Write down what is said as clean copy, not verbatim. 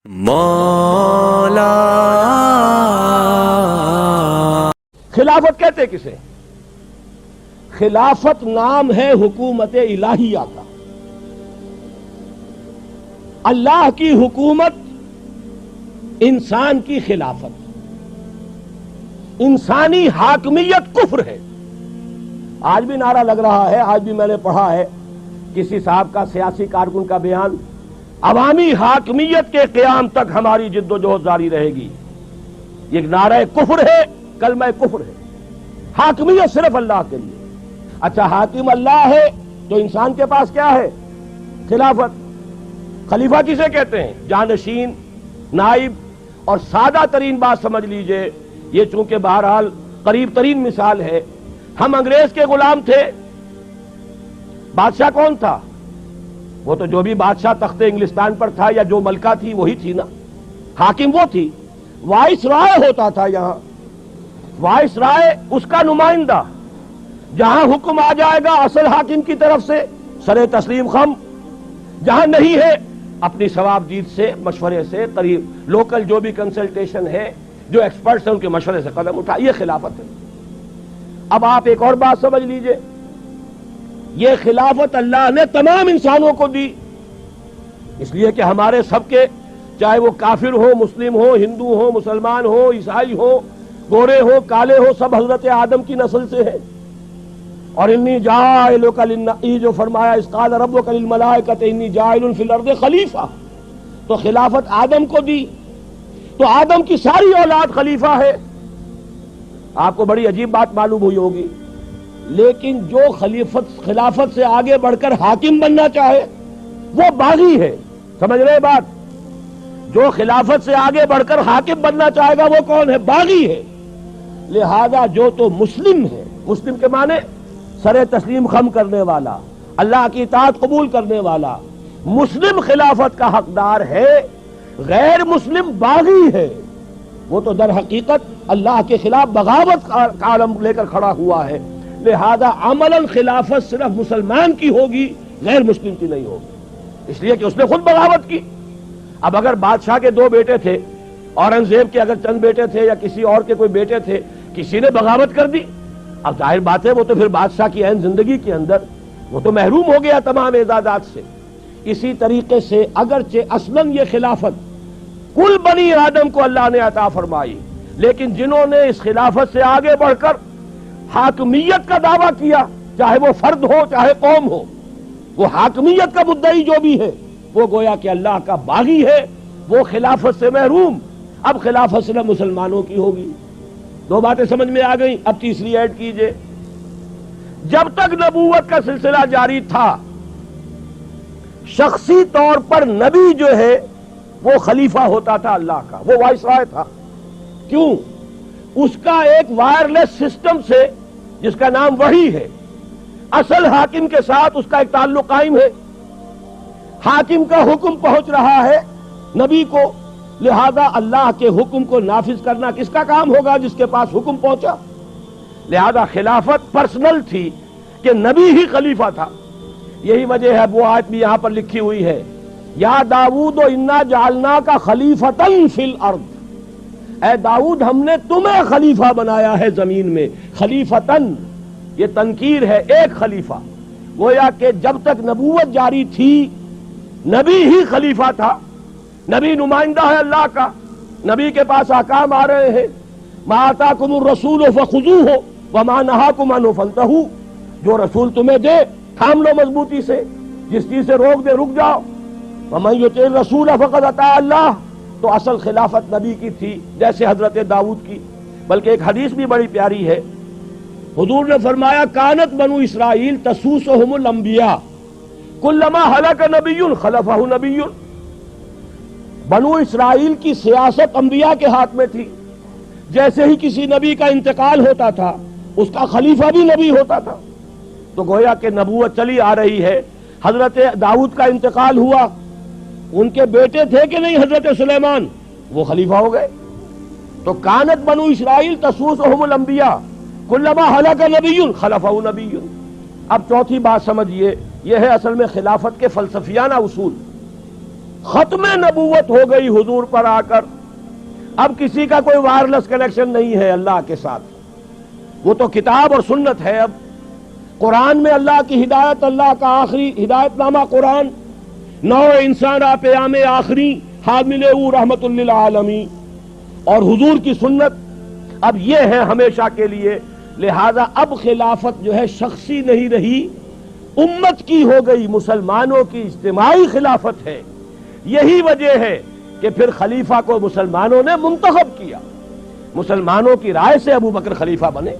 مولا خلافت کہتے کسے؟ خلافت نام ہے حکومت الہیہ کا. اللہ کی حکومت، انسان کی خلافت. انسانی حاکمیت کفر ہے. آج بھی نعرہ لگ رہا ہے، آج بھی میں نے پڑھا ہے کسی صاحب کا، سیاسی کارکن کا بیان، عوامی حاکمیت کے قیام تک ہماری جد و جہد جاری رہے گی. یہ نعرہ کفر ہے، کلمہ کفر ہے. حاکمیت صرف اللہ کے لیے. اچھا، حاکم اللہ ہے تو انسان کے پاس کیا ہے؟ خلافت. خلیفہ کسے کہتے ہیں؟ جانشین، نائب. اور سادہ ترین بات سمجھ لیجئے، یہ چونکہ بہرحال قریب ترین مثال ہے، ہم انگریز کے غلام تھے. بادشاہ کون تھا؟ وہ تو جو بھی بادشاہ تخت انگلستان پر تھا یا جو ملکہ تھی وہی تھی نا. حاکم وہ تھی. وائس رائے ہوتا تھا یہاں. وائس رائے اس کا نمائندہ. جہاں حکم آ جائے گا اصل حاکم کی طرف سے سر تسلیم خم، جہاں نہیں ہے اپنی ثواب دید سے، مشورے سے، قریب لوکل جو بھی کنسلٹیشن ہے، جو ایکسپرٹس ہیں ان کے مشورے سے قدم اٹھا. یہ خلافت ہے. اب آپ ایک اور بات سمجھ لیجئے، یہ خلافت اللہ نے تمام انسانوں کو دی، اس لیے کہ ہمارے سب کے، چاہے وہ کافر ہو، مسلم ہو، ہندو ہو، مسلمان ہو، عیسائی ہو، گورے ہو، کالے ہو، سب حضرت آدم کی نسل سے ہیں. اور انی جاعلک یہ جو فرمایا اذ قال ربک للملائکۃ انی جاعل فی الارض خلیفہ، تو خلافت آدم کو دی. تو آدم کی ساری اولاد خلیفہ ہے. آپ کو بڑی عجیب بات معلوم ہوئی ہوگی، لیکن جو خلافت سے آگے بڑھ کر حاکم بننا چاہے وہ باغی ہے. سمجھ رہے بات؟ جو خلافت سے آگے بڑھ کر حاکم بننا چاہے گا وہ کون ہے؟ باغی ہے. لہذا جو تو مسلم ہے، مسلم کے معنی سر تسلیم خم کرنے والا، اللہ کی اطاعت قبول کرنے والا، مسلم خلافت کا حقدار ہے. غیر مسلم باغی ہے. وہ تو در حقیقت اللہ کے خلاف بغاوت کا عالم لے کر کھڑا ہوا ہے. لہذا عملاً خلافت صرف مسلمان کی ہوگی، غیر مسلم کی نہیں ہوگی، اس لیے کہ اس نے خود بغاوت کی. اب اگر بادشاہ کے 2 بیٹے تھے، اورنگزیب کے اگر چند بیٹے تھے یا کسی اور کے کوئی بیٹے تھے، کسی نے بغاوت کر دی، اب ظاہر بات ہے وہ تو پھر بادشاہ کی عین زندگی کے اندر وہ تو محروم ہو گیا تمام اعزازات سے. اسی طریقے سے اگرچہ اصلاً یہ خلافت کل بنی آدم کو اللہ نے عطا فرمائی، لیکن جنہوں نے اس خلافت سے آگے بڑھ کر حاکمیت کا دعویٰ کیا، چاہے وہ فرد ہو چاہے قوم ہو، وہ حاکمیت کا مدعی جو بھی ہے وہ گویا کہ اللہ کا باغی ہے، وہ خلافت سے محروم. اب خلافت صرف مسلمانوں کی ہوگی. 2 باتیں سمجھ میں آ گئیں. اب تیسری ایڈ کیجئے. جب تک نبوت کا سلسلہ جاری تھا، شخصی طور پر نبی جو ہے وہ خلیفہ ہوتا تھا اللہ کا، وہ وائس رائے تھا. کیوں؟ اس کا ایک وائرلیس سسٹم سے جس کا نام وحی ہے، اصل حاکم کے ساتھ اس کا ایک تعلق قائم ہے. حاکم کا حکم پہنچ رہا ہے نبی کو، لہذا اللہ کے حکم کو نافذ کرنا کس کا کام ہوگا؟ جس کے پاس حکم پہنچا. لہذا خلافت پرسنل تھی کہ نبی ہی خلیفہ تھا. یہی وجہ ہے وہ آیت بھی یہاں پر لکھی ہوئی ہے، یا داؤد انا جعلناک خلیفۃ فی الارض، اے داؤد ہم نے تمہیں خلیفہ بنایا ہے زمین میں. خلیفتن یہ تنکیر ہے، ایک خلیفہ. گویا کہ جب تک نبوت جاری تھی نبی ہی خلیفہ تھا. نبی نمائندہ ہے اللہ کا، نبی کے پاس احکام آ رہے ہیں. ما آتاکم الرسول فخذوہ وما نہاکم عنہ فانتہوا، جو رسول تمہیں دے تھام لو مضبوطی سے، جس چیز سے روک دے رک جاؤ. ومن یطع الرسول فقد اطاع اللہ. تو اصل خلافت نبی کی تھی جیسے حضرت داؤد کی. بلکہ ایک حدیث بھی بڑی پیاری ہے، حضور نے فرمایا کانت بنو اسرائیل تسوسہم الانبیاء کلما ہلک نبی خلفہ نبی. بنو اسرائیل کی سیاست انبیاء کے ہاتھ میں تھی. جیسے ہی کسی نبی کا انتقال ہوتا تھا اس کا خلیفہ بھی نبی ہوتا تھا. تو گویا کہ نبوت چلی آ رہی ہے. حضرت داؤد کا انتقال ہوا، ان کے بیٹے تھے کہ نہیں حضرت سلیمان، وہ خلیفہ ہو گئے. تو کانت بنو اسرائیل تسوسہم الانبیاء کلما ہلک نبی خلفہ نبی. اب چوتھی بات سمجھیے، یہ ہے اصل میں خلافت کے فلسفیانہ اصول. ختم نبوت ہو گئی حضور پر آ کر. اب کسی کا کوئی وائرلیس کنیکشن نہیں ہے اللہ کے ساتھ, وہ تو کتاب اور سنت ہے. اب قرآن میں اللہ کی ہدایت, اللہ کا آخری ہدایت نامہ قرآن, نو انسان پیام آخری حامل او رحمت للعالمین, اور حضور کی سنت اب یہ ہے ہمیشہ کے لیے. لہذا اب خلافت جو ہے شخصی نہیں رہی, امت کی ہو گئی, مسلمانوں کی اجتماعی خلافت ہے. یہی وجہ ہے کہ پھر خلیفہ کو مسلمانوں نے منتخب کیا, مسلمانوں کی رائے سے ابو بکر خلیفہ بنے.